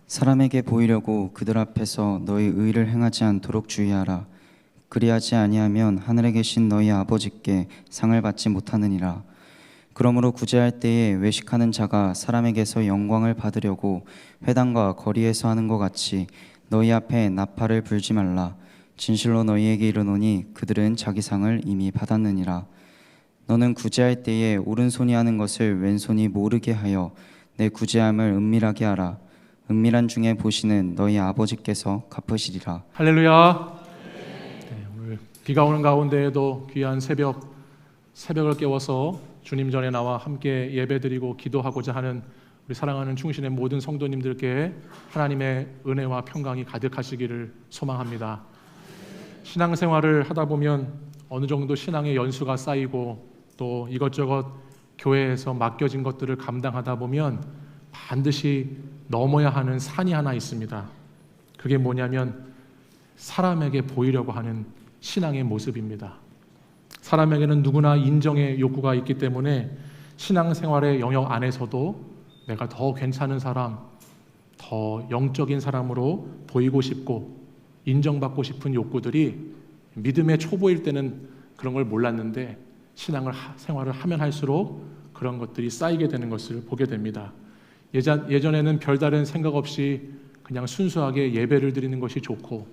사람에게 보이려고 그들 앞에서 너희 의를 행하지 않도록 주의하라. 그리하지 아니하면 하늘에 계신 너희 아버지께 상을 받지 못하느니라. 그러므로 구제할 때에 외식하는 자가 사람에게서 영광을 받으려고 회당과 거리에서 하는 것 같이 너희 앞에 나팔을 불지 말라. 진실로 너희에게 이르노니 그들은 자기 상을 이미 받았느니라. 너는 구제할 때에 오른손이 하는 것을 왼손이 모르게 하여 내 구제함을 은밀하게 하라. 은밀한 중에 보시는 너희 아버지께서 갚으시리라. 할렐루야. 오늘 비가 오는 가운데에도 귀한 새벽을 깨워서 주님 전에 나와 함께 예배드리고 기도하고자 하는 우리 사랑하는 충신의 모든 성도님들께 하나님의 은혜와 평강이 가득하시기를 소망합니다. 신앙생활을 하다 보면 어느 정도 신앙의 연수가 쌓이고 또 이것저것 교회에서 맡겨진 것들을 감당하다 보면 반드시 넘어야 하는 산이 하나 있습니다. 그게 뭐냐면 사람에게 보이려고 하는 신앙의 모습입니다. 사람에게는 누구나 인정의 욕구가 있기 때문에 신앙생활의 영역 안에서도 내가 더 괜찮은 사람, 더 영적인 사람으로 보이고 싶고 인정받고 싶은 욕구들이 믿음의 초보일 때는 그런 걸 몰랐는데 신앙생활을 하면 할수록 그런 것들이 쌓이게 되는 것을 보게 됩니다. 예전에는 별다른 생각 없이 그냥 순수하게 예배를 드리는 것이 좋고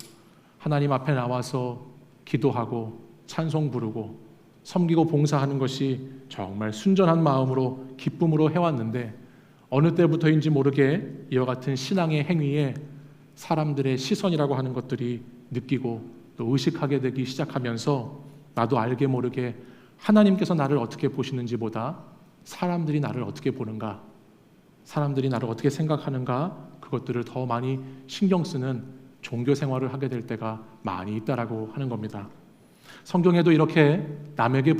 하나님 앞에 나와서 기도하고 찬송 부르고 섬기고 봉사하는 것이 정말 순전한 마음으로 기쁨으로 해왔는데 어느 때부터인지 모르게 이와 같은 신앙의 행위에 사람들의 시선이라고 하는 것들이 느끼고 또 의식하게 되기 시작하면서 나도 알게 모르게 하나님께서 나를 어떻게 보시는지보다 사람들이 나를 어떻게 보는가, 사람들이 나를 어떻게 생각하는가, 그것들을 더 많이 신경 쓰는 종교 생활을 하게 될 때가 많이 있다라고 하는 겁니다. 성경에도 이렇게 남에게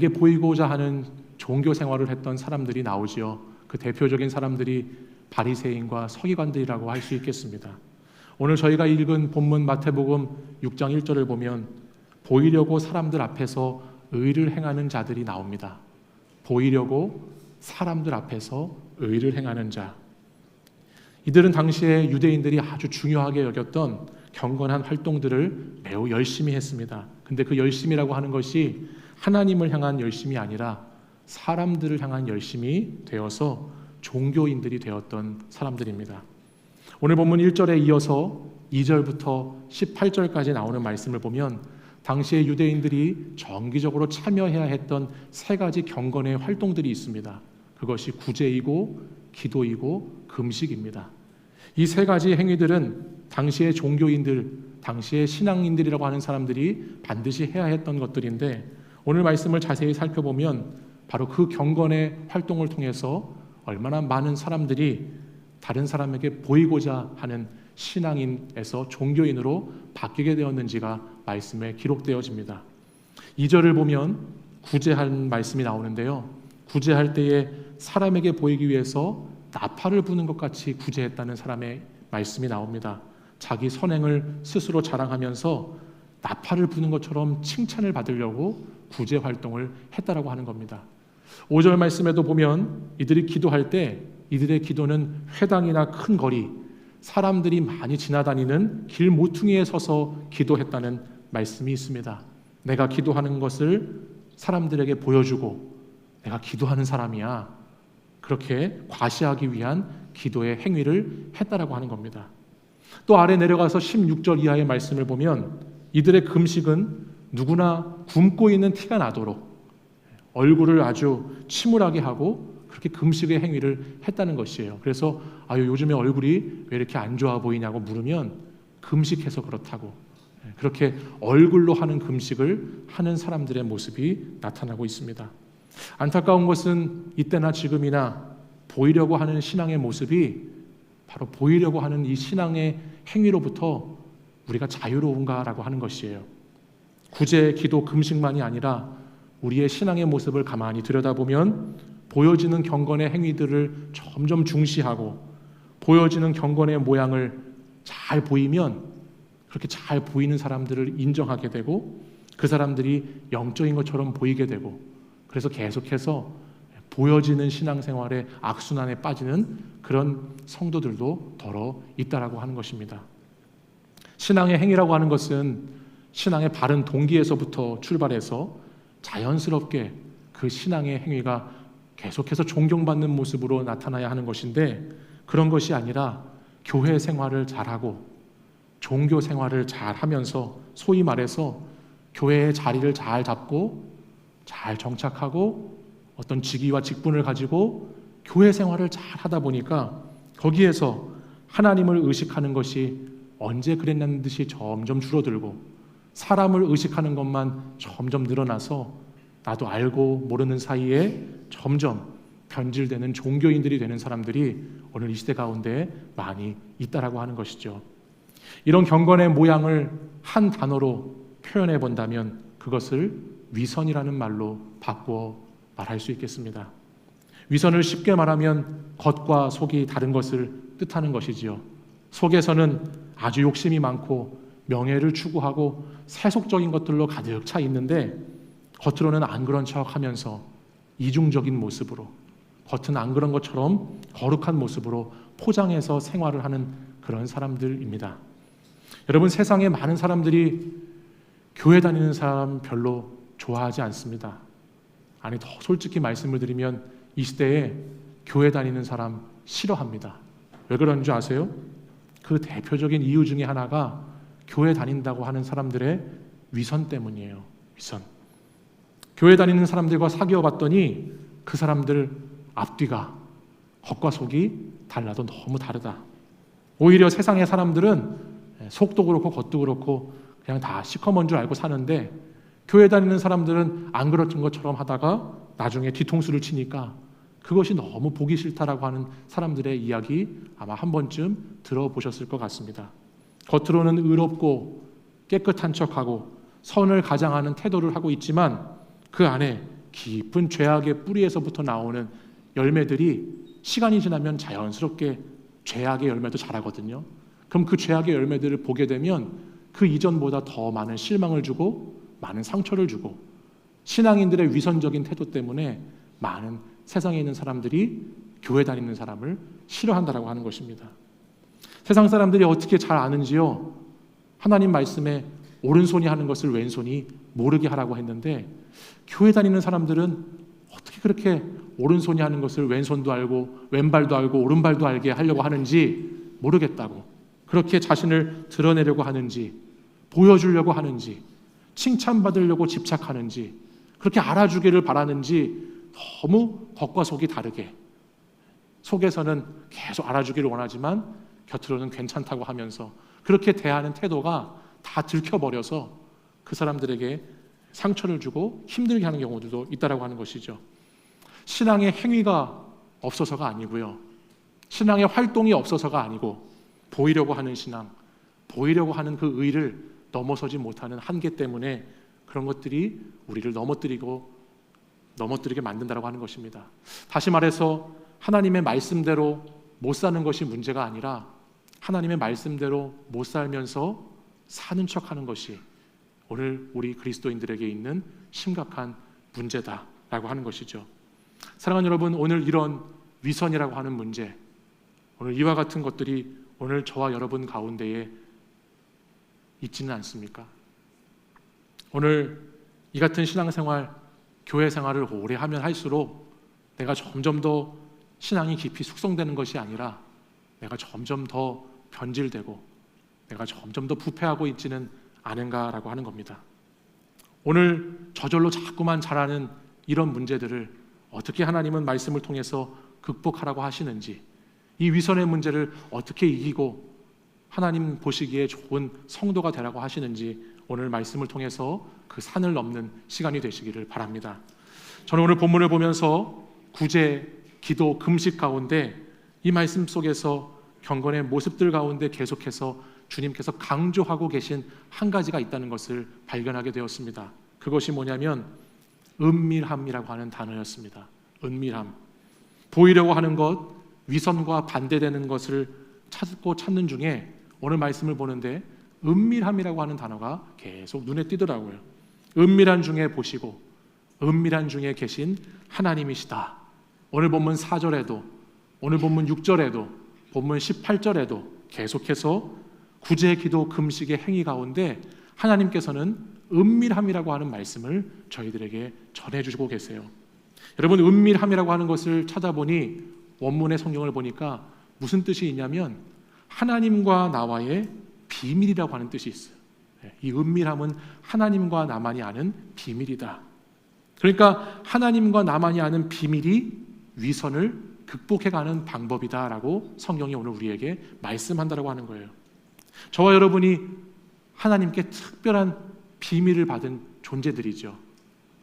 보이고자 하는 종교 생활을 했던 사람들이 나오지요. 그 대표적인 사람들이 바리새인과 서기관들이라고 할 수 있겠습니다. 오늘 저희가 읽은 본문 마태복음 6장 1절을 보면 보이려고 사람들 앞에서 의를 행하는 자들이 나옵니다. 보이려고 사람들 앞에서 의를 행하는 자. 이들은 당시에 유대인들이 아주 중요하게 여겼던 경건한 활동들을 매우 열심히 했습니다. 근데 그 열심이라고 하는 것이 하나님을 향한 열심이 아니라 사람들을 향한 열심이 되어서 종교인들이 되었던 사람들입니다. 오늘 본문 1절에 이어서 2절부터 18절까지 나오는 말씀을 보면 당시의 유대인들이 정기적으로 참여해야 했던 세 가지 경건의 활동들이 있습니다. 그것이 구제이고 기도이고 금식입니다. 이 세 가지 행위들은 당시의 종교인들, 당시의 신앙인들이라고 하는 사람들이 반드시 해야 했던 것들인데 오늘 말씀을 자세히 살펴보면 바로 그 경건의 활동을 통해서 얼마나 많은 사람들이 다른 사람에게 보이고자 하는 신앙인에서 종교인으로 바뀌게 되었는지가 말씀에 기록되어집니다. 2절을 보면 구제한 말씀이 나오는데요. 구제할 때에 사람에게 보이기 위해서 나팔을 부는 것 같이 구제했다는 사람의 말씀이 나옵니다. 자기 선행을 스스로 자랑하면서 나팔을 부는 것처럼 칭찬을 받으려고 구제 활동을 했다라고 하는 겁니다. 5절 말씀에도 보면 이들이 기도할 때 이들의 기도는 회당이나 큰 거리, 사람들이 많이 지나다니는 길 모퉁이에 서서 기도했다는 말씀이 있습니다. 내가 기도하는 것을 사람들에게 보여주고 내가 기도하는 사람이야, 그렇게 과시하기 위한 기도의 행위를 했다라고 하는 겁니다. 또 아래 내려가서 16절 이하의 말씀을 보면 이들의 금식은 누구나 굶고 있는 티가 나도록 얼굴을 아주 침울하게 하고 그렇게 금식의 행위를 했다는 것이에요. 그래서 요즘에 얼굴이 왜 이렇게 안 좋아 보이냐고 물으면 금식해서 그렇다고, 그렇게 얼굴로 하는 금식을 하는 사람들의 모습이 나타나고 있습니다. 안타까운 것은 이때나 지금이나 보이려고 하는 신앙의 모습이 바로 보이려고 하는 이 신앙의 행위로부터 우리가 자유로운가라고 하는 것이에요. 구제, 기도, 금식만이 아니라 우리의 신앙의 모습을 가만히 들여다보면 보여지는 경건의 행위들을 점점 중시하고 보여지는 경건의 모양을 잘 보이면 그렇게 잘 보이는 사람들을 인정하게 되고 그 사람들이 영적인 것처럼 보이게 되고 그래서 계속해서 보여지는 신앙생활의 악순환에 빠지는 그런 성도들도 더러 있다라고 하는 것입니다. 신앙의 행위라고 하는 것은 신앙의 바른 동기에서부터 출발해서 자연스럽게 그 신앙의 행위가 계속해서 존경받는 모습으로 나타나야 하는 것인데, 그런 것이 아니라 교회 생활을 잘하고 종교 생활을 잘하면서, 소위 말해서 교회의 자리를 잘 잡고 잘 정착하고 어떤 직위와 직분을 가지고 교회 생활을 잘 하다 보니까 거기에서 하나님을 의식하는 것이 언제 그랬냐는 듯이 점점 줄어들고, 사람을 의식하는 것만 점점 늘어나서 나도 알고 모르는 사이에 점점 변질되는 종교인들이 되는 사람들이 오늘 이 시대 가운데 많이 있다라고 하는 것이죠. 이런 경건의 모양을 한 단어로 표현해 본다면 그것을 위선이라는 말로 바꾸어 말할 수 있겠습니다. 위선을 쉽게 말하면 겉과 속이 다른 것을 뜻하는 것이지요. 속에서는 아주 욕심이 많고 명예를 추구하고 세속적인 것들로 가득 차 있는데, 겉으로는 안 그런 척 하면서 이중적인 모습으로, 겉은 안 그런 것처럼 거룩한 모습으로 포장해서 생활을 하는 그런 사람들입니다. 여러분, 세상에 많은 사람들이 교회 다니는 사람 별로 좋아하지 않습니다. 아니, 더 솔직히 말씀을 드리면 이 시대에 교회 다니는 사람 싫어합니다. 왜 그런 줄 아세요? 그 대표적인 이유 중에 하나가 교회 다닌다고 하는 사람들의 위선 때문이에요. 위선. 교회 다니는 사람들과 사귀어 봤더니 그 사람들 앞뒤가, 겉과 속이 달라도 너무 다르다. 오히려 세상의 사람들은 속도 그렇고 겉도 그렇고 그냥 다 시커먼 줄 알고 사는데, 교회 다니는 사람들은 안 그런 것처럼 하다가 나중에 뒤통수를 치니까 그것이 너무 보기 싫다라고 하는 사람들의 이야기 아마 한 번쯤 들어보셨을 것 같습니다. 겉으로는 의롭고 깨끗한 척하고 선을 가장하는 태도를 하고 있지만 그 안에 깊은 죄악의 뿌리에서부터 나오는 열매들이 시간이 지나면 자연스럽게 죄악의 열매도 자라거든요. 그럼 그 죄악의 열매들을 보게 되면 그 이전보다 더 많은 실망을 주고 많은 상처를 주고, 신앙인들의 위선적인 태도 때문에 많은 세상에 있는 사람들이 교회 다니는 사람을 싫어한다라고 하는 것입니다. 세상 사람들이 어떻게 잘 아는지요? 하나님 말씀에 오른손이 하는 것을 왼손이 모르게 하라고 했는데, 교회 다니는 사람들은 어떻게 그렇게 오른손이 하는 것을 왼손도 알고 왼발도 알고 오른발도 알게 하려고 하는지 모르겠다고, 그렇게 자신을 드러내려고 하는지, 보여주려고 하는지, 칭찬받으려고 집착하는지, 그렇게 알아주기를 바라는지 너무 겉과 속이 다르게, 속에서는 계속 알아주기를 원하지만 곁으로는 괜찮다고 하면서 그렇게 대하는 태도가 다 들켜버려서 그 사람들에게 상처를 주고 힘들게 하는 경우들도 있다라고 하는 것이죠. 신앙의 행위가 없어서가 아니고요, 신앙의 활동이 없어서가 아니고, 보이려고 하는 신앙, 보이려고 하는 그 의를 넘어서지 못하는 한계 때문에 그런 것들이 우리를 넘어뜨리게 만든다라고 하는 것입니다. 다시 말해서 하나님의 말씀대로 못 사는 것이 문제가 아니라 하나님의 말씀대로 못 살면서 사는 척하는 것이 오늘 우리 그리스도인들에게 있는 심각한 문제다라고 하는 것이죠. 사랑하는 여러분, 오늘 이런 위선이라고 하는 문제, 오늘 이와 같은 것들이 오늘 저와 여러분 가운데에 있지는 않습니까? 오늘 이 같은 신앙생활, 교회 생활을 오래 하면 할수록 내가 점점 더 신앙이 깊이 숙성되는 것이 아니라 내가 점점 더 변질되고 내가 점점 더 부패하고 있지는 않은가라고 하는 겁니다. 오늘 저절로 자꾸만 자라는 이런 문제들을 어떻게 하나님은 말씀을 통해서 극복하라고 하시는지, 이 위선의 문제를 어떻게 이기고 하나님 보시기에 좋은 성도가 되라고 하시는지 오늘 말씀을 통해서 그 산을 넘는 시간이 되시기를 바랍니다. 저는 오늘 본문을 보면서 구제, 기도, 금식 가운데 이 말씀 속에서 경건의 모습들 가운데 계속해서 주님께서 강조하고 계신 한 가지가 있다는 것을 발견하게 되었습니다. 그것이 뭐냐면 은밀함이라고 하는 단어였습니다. 은밀함. 보이려고 하는 것, 위선과 반대되는 것을 찾는 중에 오늘 말씀을 보는데 은밀함이라고 하는 단어가 계속 눈에 띄더라고요. 은밀한 중에 보시고 은밀한 중에 계신 하나님이시다 오늘 본문 4절에도, 오늘 본문 6절에도, 본문 18절에도 계속해서 구제, 기도, 금식의 행위 가운데 하나님께서는 은밀함이라고 하는 말씀을 저희들에게 전해주시고 계세요. 여러분, 은밀함이라고 하는 것을 찾아보니 원문의 성경을 보니까 무슨 뜻이 있냐면 하나님과 나와의 비밀이라고 하는 뜻이 있어요. 이 은밀함은 하나님과 나만이 아는 비밀이다. 그러니까 하나님과 나만이 아는 비밀이 위선을 극복해가는 방법이다라고 성경이 오늘 우리에게 말씀한다라고 하는 거예요. 저와 여러분이 하나님께 특별한 비밀을 받은 존재들이죠.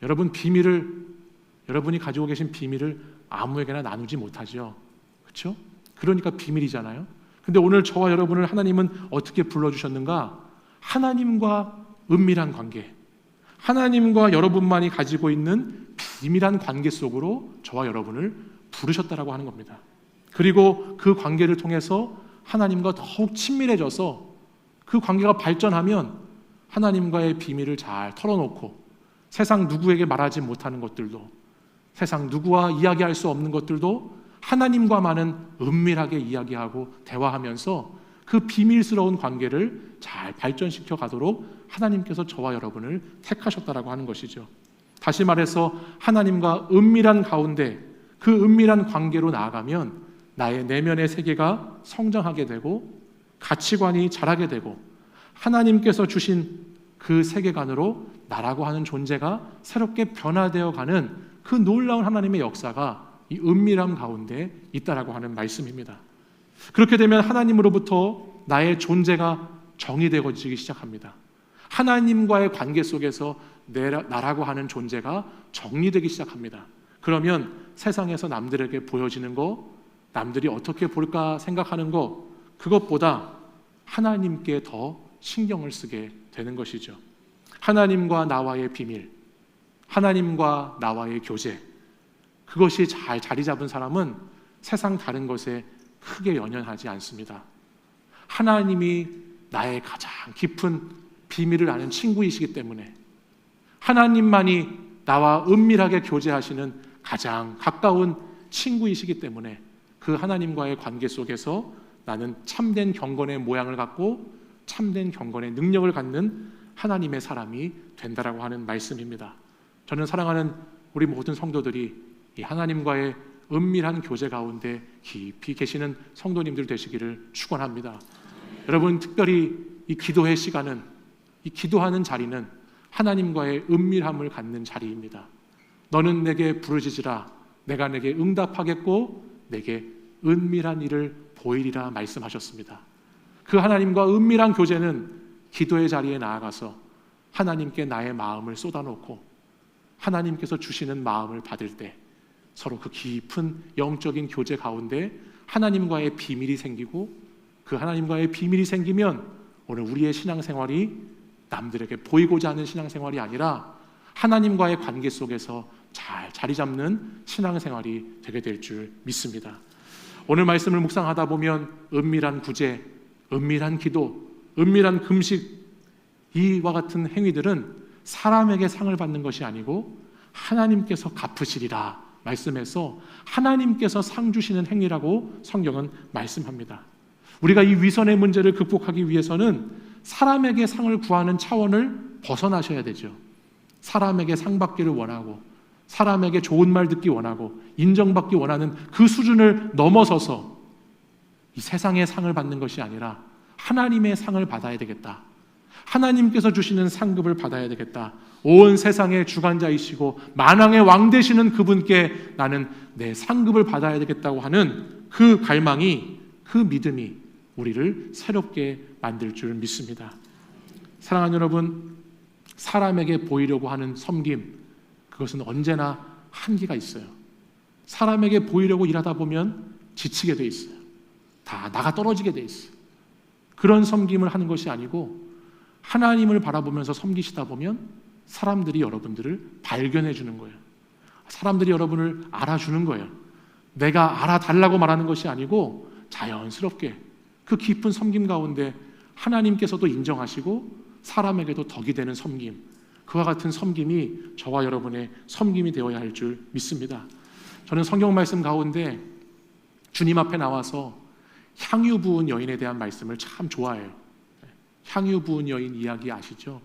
여러분이 가지고 계신 비밀을 아무에게나 나누지 못하죠. 그렇죠? 그러니까 비밀이잖아요. 근데 오늘 저와 여러분을 하나님은 어떻게 불러주셨는가? 하나님과 은밀한 관계, 하나님과 여러분만이 가지고 있는 비밀한 관계 속으로 저와 여러분을 부르셨다라고 하는 겁니다. 그리고 그 관계를 통해서 하나님과 더욱 친밀해져서 그 관계가 발전하면 하나님과의 비밀을 잘 털어놓고 세상 누구에게 말하지 못하는 것들도, 세상 누구와 이야기할 수 없는 것들도 하나님과만은 은밀하게 이야기하고 대화하면서 그 비밀스러운 관계를 잘 발전시켜 가도록 하나님께서 저와 여러분을 택하셨다라고 하는 것이죠. 다시 말해서 하나님과 은밀한 가운데 그 은밀한 관계로 나아가면 나의 내면의 세계가 성장하게 되고 가치관이 자라게 되고 하나님께서 주신 그 세계관으로 나라고 하는 존재가 새롭게 변화되어 가는 그 놀라운 하나님의 역사가 이 은밀함 가운데 있다라고 하는 말씀입니다. 그렇게 되면 하나님으로부터 나의 존재가 정의되어지기 시작합니다. 하나님과의 관계 속에서 나라고 하는 존재가 정리되기 시작합니다. 그러면 세상에서 남들에게 보여지는 거, 남들이 어떻게 볼까 생각하는 거, 그것보다 하나님께 더 신경을 쓰게 되는 것이죠. 하나님과 나와의 비밀, 하나님과 나와의 교제, 그것이 잘 자리 잡은 사람은 세상 다른 것에 크게 연연하지 않습니다. 하나님이 나의 가장 깊은 비밀을 아는 친구이시기 때문에, 하나님만이 나와 은밀하게 교제하시는 가장 가까운 친구이시기 때문에 그 하나님과의 관계 속에서 나는 참된 경건의 모양을 갖고 참된 경건의 능력을 갖는 하나님의 사람이 된다라고 하는 말씀입니다. 저는 사랑하는 우리 모든 성도들이 이 하나님과의 은밀한 교제 가운데 깊이 계시는 성도님들 되시기를 축원합니다. 여러분, 특별히 이 기도의 시간은, 이 기도하는 자리는 하나님과의 은밀함을 갖는 자리입니다. 너는 내게 부르짖으라, 내가 내게 응답하겠고 내게 은밀한 일을 보이리라 말씀하셨습니다. 그 하나님과 은밀한 교제는 기도의 자리에 나아가서 하나님께 나의 마음을 쏟아놓고 하나님께서 주시는 마음을 받을 때 서로 그 깊은 영적인 교제 가운데 하나님과의 비밀이 생기고, 그 하나님과의 비밀이 생기면 오늘 우리의 신앙생활이 남들에게 보이고자 하는 신앙생활이 아니라 하나님과의 관계 속에서 잘 자리 잡는 신앙생활이 되게 될 줄 믿습니다. 오늘 말씀을 묵상하다 보면 은밀한 구제, 은밀한 기도, 은밀한 금식, 이와 같은 행위들은 사람에게 상을 받는 것이 아니고 하나님께서 갚으시리라 말씀해서 하나님께서 상 주시는 행위라고 성경은 말씀합니다. 우리가 이 위선의 문제를 극복하기 위해서는 사람에게 상을 구하는 차원을 벗어나셔야 되죠. 사람에게 상 받기를 원하고 사람에게 좋은 말 듣기 원하고 인정받기 원하는 그 수준을 넘어서서 이 세상의 상을 받는 것이 아니라 하나님의 상을 받아야 되겠다. 하나님께서 주시는 상급을 받아야 되겠다. 온 세상의 주관자이시고 만왕의 왕 되시는 그분께 나는 내 상급을 받아야 되겠다고 하는 그 갈망이, 그 믿음이 우리를 새롭게 만들 줄 믿습니다. 사랑하는 여러분, 사람에게 보이려고 하는 섬김, 그것은 언제나 한계가 있어요. 사람에게 보이려고 일하다 보면 지치게 돼 있어요. 다 나가 떨어지게 돼 있어요. 그런 섬김을 하는 것이 아니고 하나님을 바라보면서 섬기시다 보면 사람들이 여러분들을 발견해 주는 거예요. 사람들이 여러분을 알아주는 거예요. 내가 알아달라고 말하는 것이 아니고 자연스럽게 그 깊은 섬김 가운데 하나님께서도 인정하시고 사람에게도 덕이 되는 섬김, 그와 같은 섬김이 저와 여러분의 섬김이 되어야 할 줄 믿습니다. 저는 성경 말씀 가운데 주님 앞에 나와서 향유 부은 여인에 대한 말씀을 참 좋아해요. 향유 부은 여인 이야기 아시죠?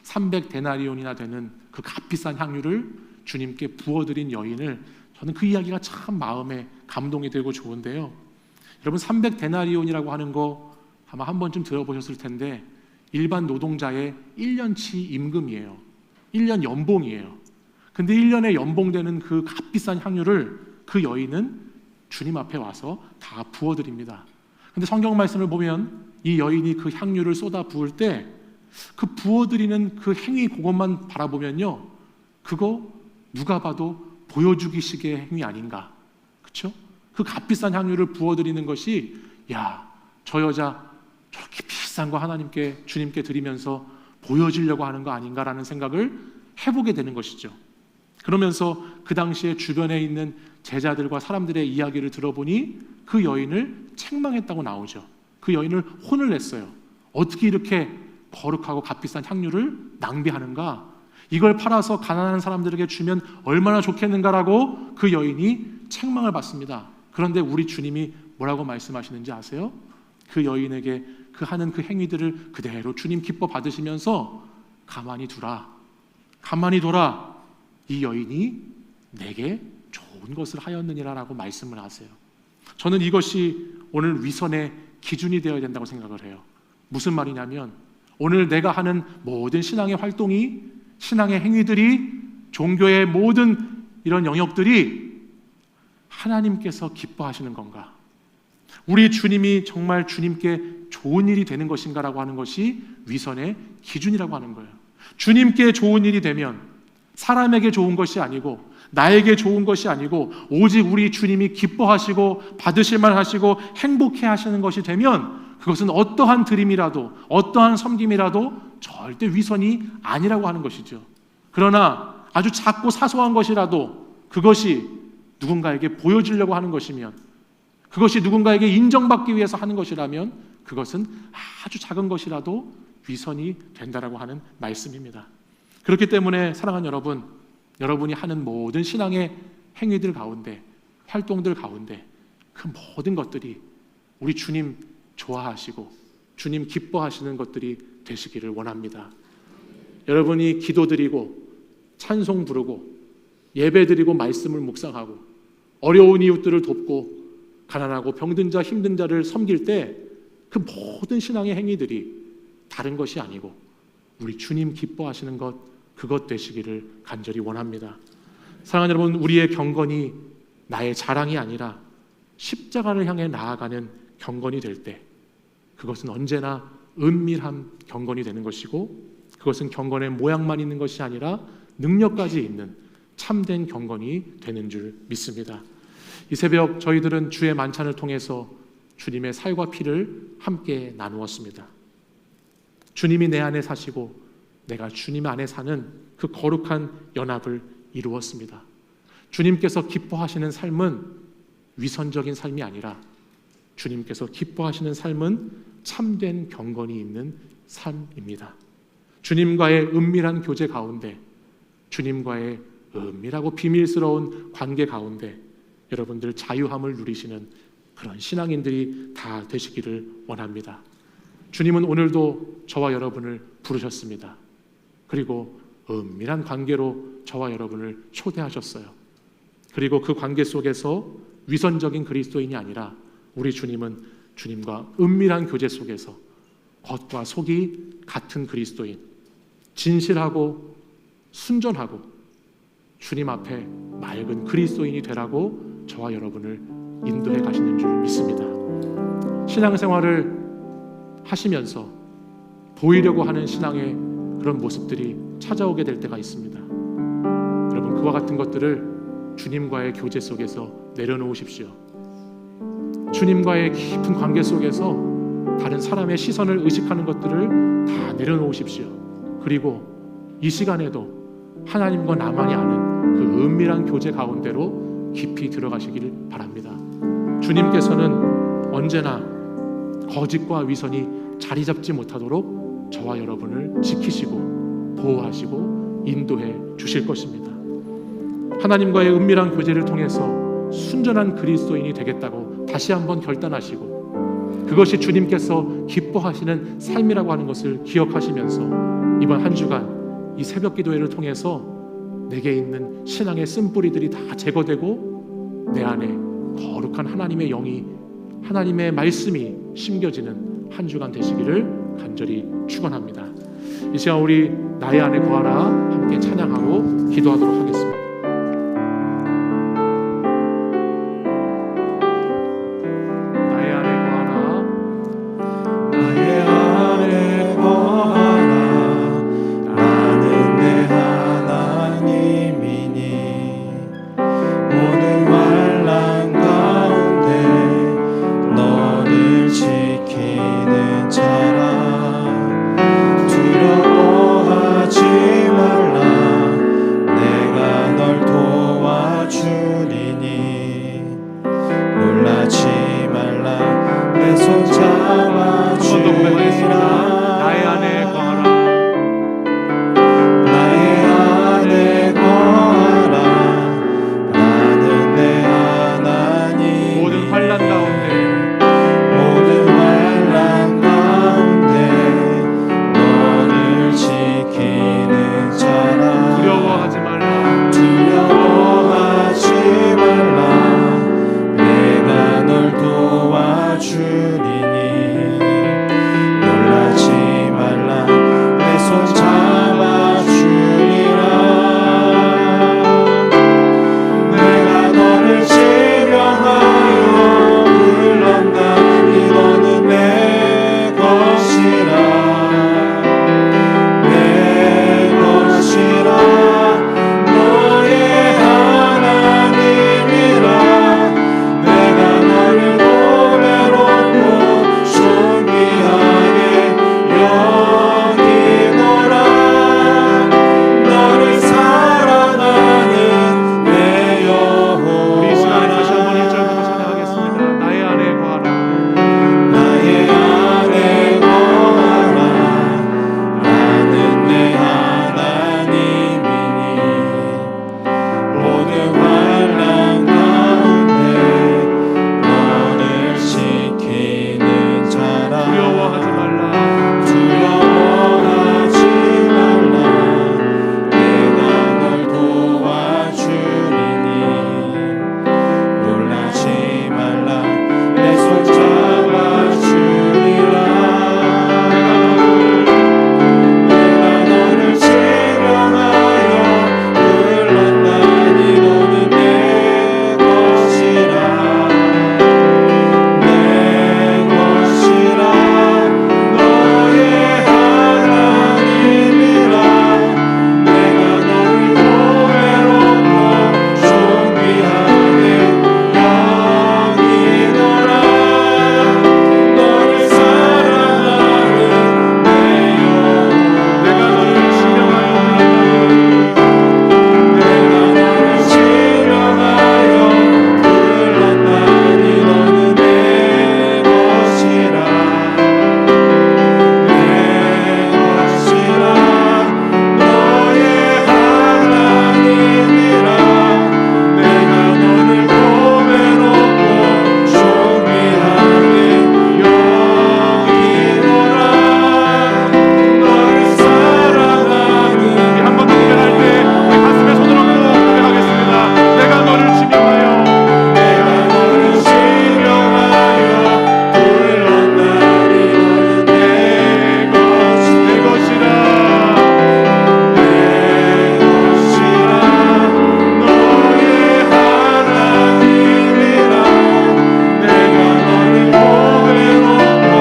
300데나리온이나 되는 그 값비싼 향유를 주님께 부어드린 여인을, 저는 그 이야기가 참 마음에 감동이 되고 좋은데요. 여러분, 300데나리온이라고 하는 거 아마 한 번쯤 들어보셨을 텐데 일반 노동자의 1년치 임금이에요. 1년 연봉이에요. 근데 1년에 연봉되는 그 값비싼 향유를 그 여인은 주님 앞에 와서 다 부어드립니다. 근데 성경 말씀을 보면 이 여인이 그 향유를 쏟아 부을 때 그 부어드리는 그 행위, 그것만 바라보면요, 그거 누가 봐도 보여주기식의 행위 아닌가, 그렇죠? 그 값비싼 향유를 부어드리는 것이, 야, 저 여자 저렇게 비싼 거 하나님께, 주님께 드리면서 보여주려고 하는 거 아닌가라는 생각을 해보게 되는 것이죠. 그러면서 그 당시에 주변에 있는 제자들과 사람들의 이야기를 들어보니 그 여인을 책망했다고 나오죠. 그 여인을 혼을 냈어요. 어떻게 이렇게 거룩하고 값비싼 향유를 낭비하는가? 이걸 팔아서 가난한 사람들에게 주면 얼마나 좋겠는가라고 그 여인이 책망을 받습니다. 그런데 우리 주님이 뭐라고 말씀하시는지 아세요? 그 여인에게 그 하는 그 행위들을 그대로 주님 기뻐 받으시면서 가만히 두라. 이 여인이 내게 좋은 것을 하였느니라라고 말씀을 하세요. 저는 이것이 오늘 위선의 기준이 되어야 된다고 생각을 해요. 무슨 말이냐면, 오늘 내가 하는 모든 신앙의 활동이, 신앙의 행위들이, 종교의 모든 이런 영역들이 하나님께서 기뻐하시는 건가? 우리 주님이 정말 주님께 좋은 일이 되는 것인가라고 하는 것이 위선의 기준이라고 하는 거예요. 주님께 좋은 일이 되면 사람에게 좋은 것이 아니고, 나에게 좋은 것이 아니고, 오직 우리 주님이 기뻐하시고 받으실만 하시고 행복해 하시는 것이 되면 그것은 어떠한 드림이라도, 어떠한 섬김이라도 절대 위선이 아니라고 하는 것이죠. 그러나 아주 작고 사소한 것이라도 그것이 누군가에게 보여주려고 하는 것이면, 그것이 누군가에게 인정받기 위해서 하는 것이라면 그것은 아주 작은 것이라도 위선이 된다라고 하는 말씀입니다. 그렇기 때문에 사랑하는 여러분, 여러분이 하는 모든 신앙의 행위들 가운데, 활동들 가운데 그 모든 것들이 우리 주님 좋아하시고 주님 기뻐하시는 것들이 되시기를 원합니다. 여러분이 기도드리고 찬송 부르고 예배드리고 말씀을 묵상하고 어려운 이웃들을 돕고 가난하고 병든 자, 힘든 자를 섬길 때 그 모든 신앙의 행위들이 다른 것이 아니고 우리 주님 기뻐하시는 것, 그것 되시기를 간절히 원합니다. 사랑하는 여러분, 우리의 경건이 나의 자랑이 아니라 십자가를 향해 나아가는 경건이 될 때 그것은 언제나 은밀한 경건이 되는 것이고, 그것은 경건의 모양만 있는 것이 아니라 능력까지 있는 참된 경건이 되는 줄 믿습니다. 이 새벽 저희들은 주의 만찬을 통해서 주님의 살과 피를 함께 나누었습니다. 주님이 내 안에 사시고 내가 주님 안에 사는 그 거룩한 연합을 이루었습니다. 주님께서 기뻐하시는 삶은 위선적인 삶이 아니라 주님께서 기뻐하시는 삶은 참된 경건이 있는 삶입니다. 주님과의 은밀한 교제 가운데, 주님과의 은밀하고 비밀스러운 관계 가운데 여러분들 자유함을 누리시는 그런 신앙인들이 다 되시기를 원합니다. 주님은 오늘도 저와 여러분을 부르셨습니다. 그리고 은밀한 관계로 저와 여러분을 초대하셨어요. 그리고 그 관계 속에서 위선적인 그리스도인이 아니라 우리 주님은 주님과 은밀한 교제 속에서 겉과 속이 같은 그리스도인, 진실하고 순전하고 주님 앞에 맑은 그리스도인이 되라고 저와 여러분을 인도해 가시는 줄 믿습니다. 신앙생활을 하시면서 보이려고 하는 신앙의 그런 모습들이 찾아오게 될 때가 있습니다. 여러분, 그와 같은 것들을 주님과의 교제 속에서 내려놓으십시오. 주님과의 깊은 관계 속에서 다른 사람의 시선을 의식하는 것들을 다 내려놓으십시오. 그리고 이 시간에도 하나님과 나만이 아는 그 은밀한 교제 가운데로 깊이 들어가시기를 바랍니다. 주님께서는 언제나 거짓과 위선이 자리 잡지 못하도록 저와 여러분을 지키시고 보호하시고 인도해 주실 것입니다. 하나님과의 은밀한 교제를 통해서 순전한 그리스도인이 되겠다고 다시 한번 결단하시고, 그것이 주님께서 기뻐하시는 삶이라고 하는 것을 기억하시면서 이번 한 주간 이 새벽 기도회를 통해서 내게 있는 신앙의 쓴뿌리들이 다 제거되고 내 안에 거룩한 하나님의 영이, 하나님의 말씀이 심겨지는 한 주간 되시기를 간절히 축원합니다. 이 시간 우리 나의 안에 거하라 함께 찬양하고 기도하도록 하겠습니다. 나의 안에 거하라, 나의 안에 거하라. 나는 내 하나님이니 모든 환난 가운데 너를 지키는 자라. 두려워하지 말라. 내가 널 도와주리니 놀라지 말라. 내 손 한번더 고백하겠습니다. 잡아주리라. 나의 안에 거하라. 나의 안에 거하라. 나는 내 하나님. 모든 환난 가운데 모든 환난 가운데 너를 지키는 자라. 두려워하지 말라. 두려워하지 말라. 내가 널 도와주리니 놀라지 말라. 내 손 잡아주리라. 내가 너를 지명하여 불렀나니 너는 내 것이라. 내 것이라. 너의 하나님이라. 내가 너를 보배롭고 존귀하게 여기노라. 너를 사랑하는 내 우리 이 시간에 다시 한번 여호와라. 1절부터 찬양하겠습니다. 나의 안에 거하라. 나의 안에 거하라. 나는 내 하나님이니 모든 환난 가운데 너를 지키는 자라. 두려워하지 말라. 두려워하지 말라. 내가 널 도와주리니 놀라지 말라. 내 손 잡아주리라. 내가 너를 지명하여 불렀나니 너는 내 것이라. 내 것이라. 너의 하나님이라. 내가 너를 보배롭고 존귀하게 여기노라. 너를 사랑하는 내 내가 너를 지명하여 내가 너를 지명하여 불렀나니 너는 내 것이라. 내 것이라. 너의 하나님이라. 내가 너를 보배롭고 존귀하게 여기노라. 너를 사랑하는 우리 한 번 더 고백할 때 우리 가슴에 손을 얹고 고백하겠습니다. 내가 너를 지명하여 내가 너를 지명하여 불렀나니 너는 내 것이라. 내 것이라. 내 것이라. 너의 하나님이라. 내가 너를 보배롭고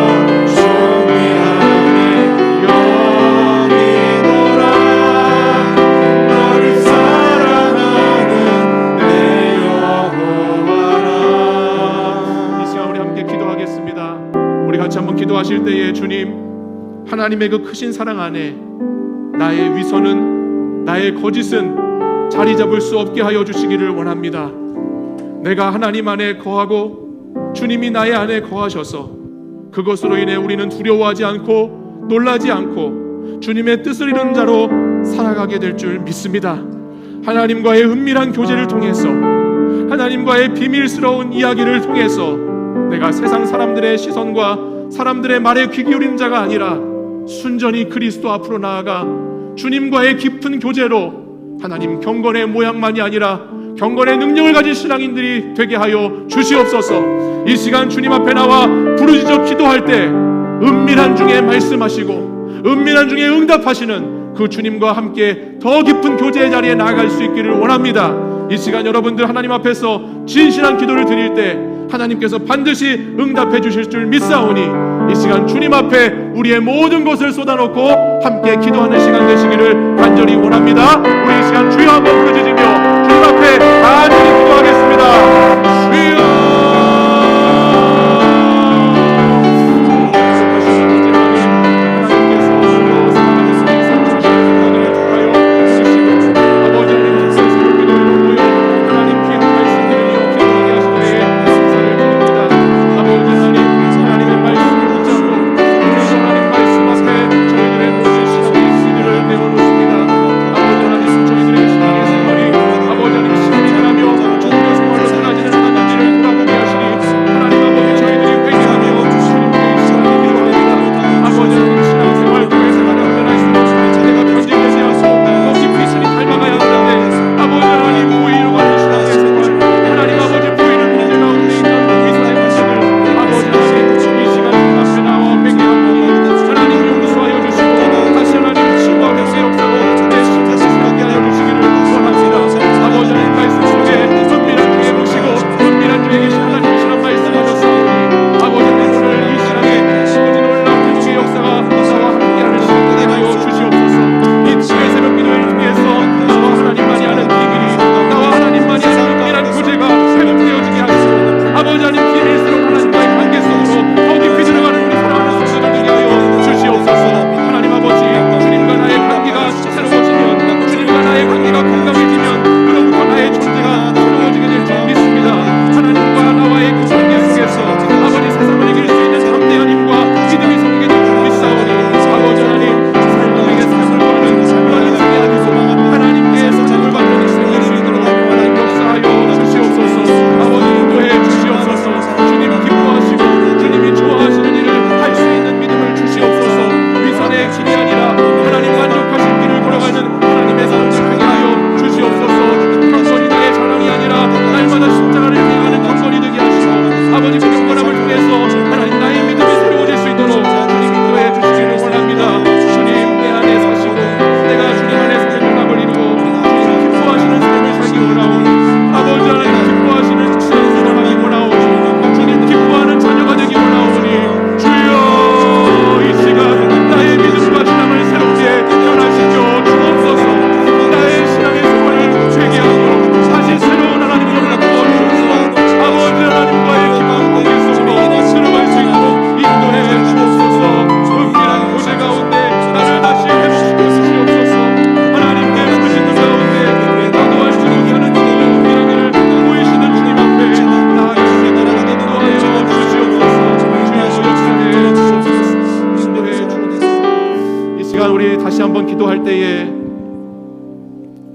존귀하게 여기노라. 너를 사랑하는 내 여호와라. 이 시간 우리 함께 기도하겠습니다. 우리 같이 한번 기도하실 때에 주님, 하나님의 그 크신 사랑 안에 나의 위선은, 나의 거짓은 자리 잡을 수 없게 하여 주시기를 원합니다. 내가 하나님 안에 거하고 주님이 나의 안에 거하셔서 그것으로 인해 우리는 두려워하지 않고 놀라지 않고 주님의 뜻을 이루는 자로 살아가게 될 줄 믿습니다. 하나님과의 은밀한 교제를 통해서 하나님과의 비밀스러운 이야기를 통해서 내가 세상 사람들의 시선과 사람들의 말에 귀 기울이는 자가 아니라 순전히 그리스도 앞으로 나아가 주님과의 깊은 교제로 하나님 경건의 모양만이 아니라 경건의 능력을 가진 신앙인들이 되게 하여 주시옵소서. 이 시간 주님 앞에 나와 부르짖어 기도할 때 은밀한 중에 말씀하시고 은밀한 중에 응답하시는 그 주님과 함께 더 깊은 교제의 자리에 나아갈 수 있기를 원합니다. 이 시간 여러분들 하나님 앞에서 진실한 기도를 드릴 때 하나님께서 반드시 응답해 주실 줄 믿사오니 이 시간 주님 앞에 우리의 모든 것을 쏟아놓고 함께 기도하는 시간 되시기를 간절히 원합니다. 우리 이 시간 주여 한번 부르짖으며 주님 앞에 간절히 기도하겠습니다. 주여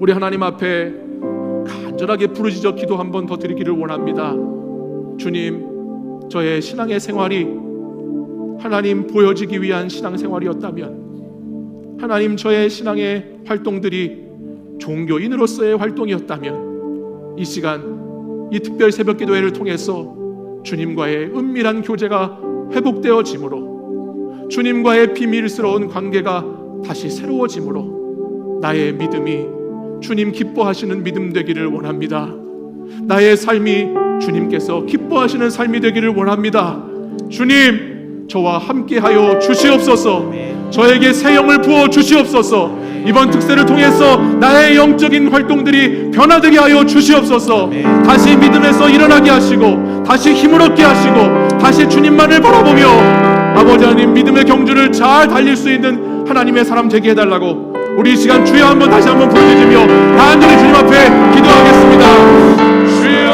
우리 하나님 앞에 간절하게 부르짖어 기도 한 번 더 드리기를 원합니다. 주님, 저의 신앙의 생활이 하나님 보여지기 위한 신앙생활이었다면, 하나님 저의 신앙의 활동들이 종교인으로서의 활동이었다면, 이 시간 이 특별 새벽기도회를 통해서 주님과의 은밀한 교제가 회복되어짐으로, 주님과의 비밀스러운 관계가 다시 새로워짐으로 나의 믿음이 주님 기뻐하시는 믿음 되기를 원합니다. 나의 삶이 주님께서 기뻐하시는 삶이 되기를 원합니다. 주님, 저와 함께하여 주시옵소서. 저에게 새 영을 부어 주시옵소서. 이번 특세를 통해서 나의 영적인 활동들이 변화되게 하여 주시옵소서. 다시 믿음에서 일어나게 하시고, 다시 힘을 얻게 하시고, 다시 주님만을 바라보며 아버지 하나님 믿음의 경주를 잘 달릴 수 있는 하나님의 사람 되게 해달라고 우리 이 시간 주여 한번 다시 한번 부르짖으며 간절히 주님 앞에 기도하겠습니다. 주여,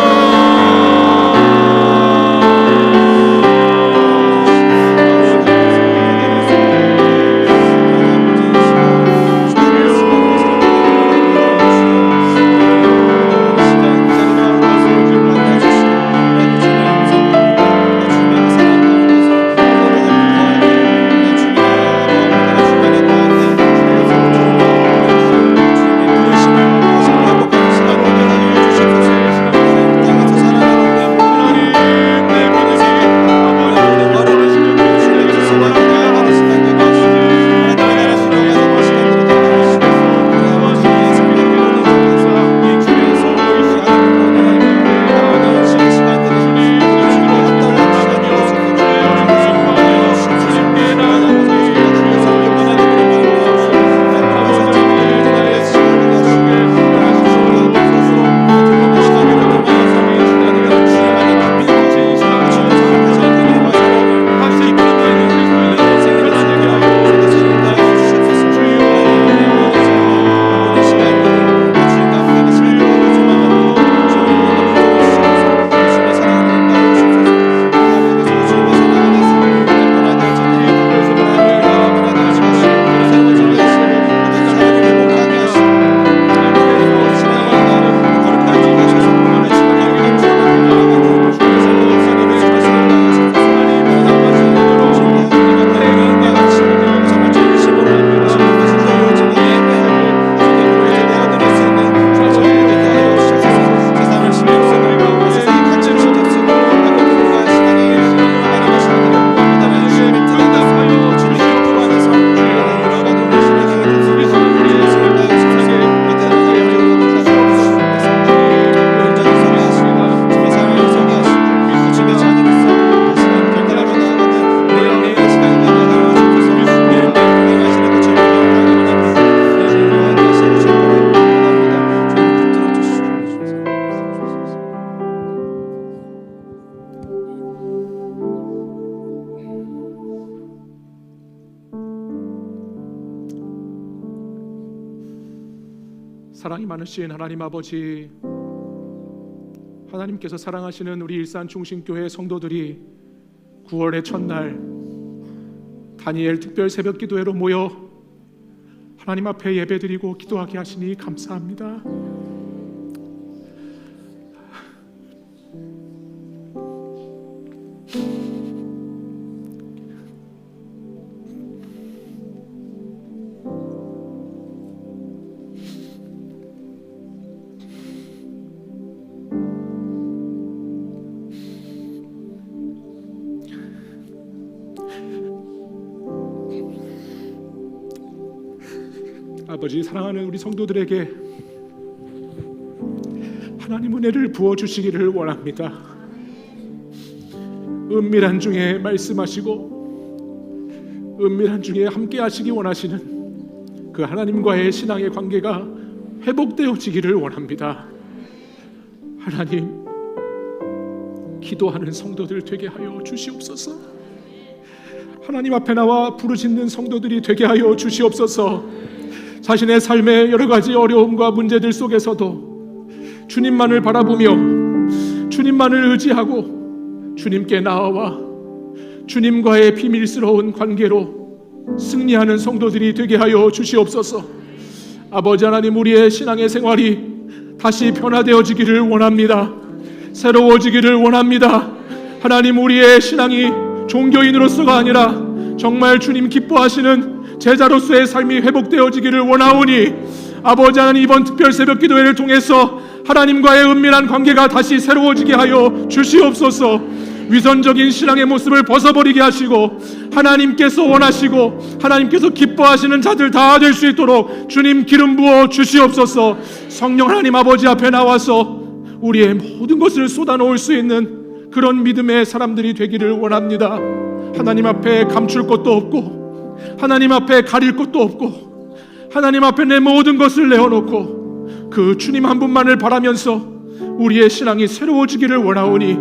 사랑이 많으신 하나님 아버지, 하나님께서 사랑하시는 우리 일산 중심교회 성도들이 9월의 첫날 다니엘 특별 새벽 기도회로 모여 하나님 앞에 예배드리고 기도하게 하시니 감사합니다. 아버지, 사랑하는 우리 성도들에게 하나님 은혜를 부어주시기를 원합니다. 은밀한 중에 말씀하시고 은밀한 중에 함께 하시기 원하시는 그 하나님과의 신앙의 관계가 회복되어지기를 원합니다. 하나님, 기도하는 성도들 되게 하여 주시옵소서. 하나님 앞에 나와 부르짖는 성도들이 되게 하여 주시옵소서. 자신의 삶의 여러 가지 어려움과 문제들 속에서도 주님만을 바라보며 주님만을 의지하고 주님께 나아와 주님과의 비밀스러운 관계로 승리하는 성도들이 되게 하여 주시옵소서. 아버지 하나님, 우리의 신앙의 생활이 다시 변화되어지기를 원합니다. 새로워지기를 원합니다. 하나님, 우리의 신앙이 종교인으로서가 아니라 정말 주님 기뻐하시는 제자로서의 삶이 회복되어지기를 원하오니 아버지 하나님, 이번 특별 새벽 기도회를 통해서 하나님과의 은밀한 관계가 다시 새로워지게 하여 주시옵소서. 위선적인 신앙의 모습을 벗어버리게 하시고 하나님께서 원하시고 하나님께서 기뻐하시는 자들 다 될 수 있도록 주님 기름 부어 주시옵소서. 성령 하나님 아버지 앞에 나와서 우리의 모든 것을 쏟아놓을 수 있는 그런 믿음의 사람들이 되기를 원합니다. 하나님 앞에 감출 것도 없고 하나님 앞에 가릴 것도 없고 하나님 앞에 내 모든 것을 내어놓고 그 주님 한 분만을 바라면서 우리의 신앙이 새로워지기를 원하오니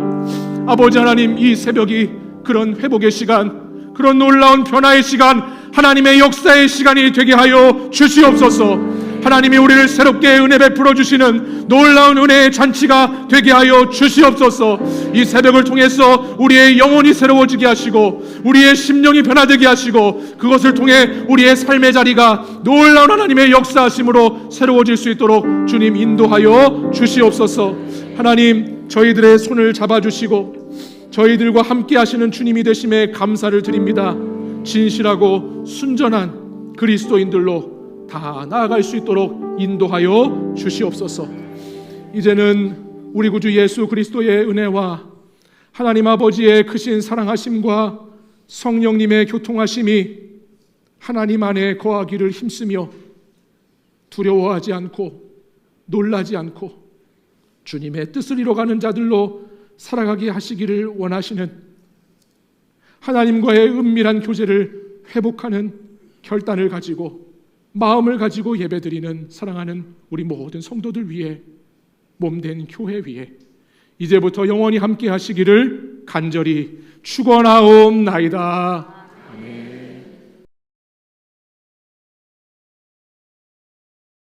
아버지 하나님, 이 새벽이 그런 회복의 시간, 그런 놀라운 변화의 시간, 하나님의 역사의 시간이 되게 하여 주시옵소서. 하나님이 우리를 새롭게 은혜 베풀어 주시는 놀라운 은혜의 잔치가 되게 하여 주시옵소서. 이 새벽을 통해서 우리의 영혼이 새로워지게 하시고 우리의 심령이 변화되게 하시고 그것을 통해 우리의 삶의 자리가 놀라운 하나님의 역사하심으로 새로워질 수 있도록 주님 인도하여 주시옵소서. 하나님, 저희들의 손을 잡아주시고 저희들과 함께 하시는 주님이 되심에 감사를 드립니다. 진실하고 순전한 그리스도인들로 다 나아갈 수 있도록 인도하여 주시옵소서. 이제는 우리 구주 예수 그리스도의 은혜와 하나님 아버지의 크신 사랑하심과 성령님의 교통하심이 하나님 안에 거하기를 힘쓰며 두려워하지 않고 놀라지 않고 주님의 뜻을 이뤄가는 자들로 살아가게 하시기를 원하시는 하나님과의 은밀한 교제를 회복하는 결단을 가지고 마음을 가지고 예배드리는 사랑하는 우리 모든 성도들 위해 몸된 교회 위에 이제부터 영원히 함께 하시기를 간절히 축원하옵나이다.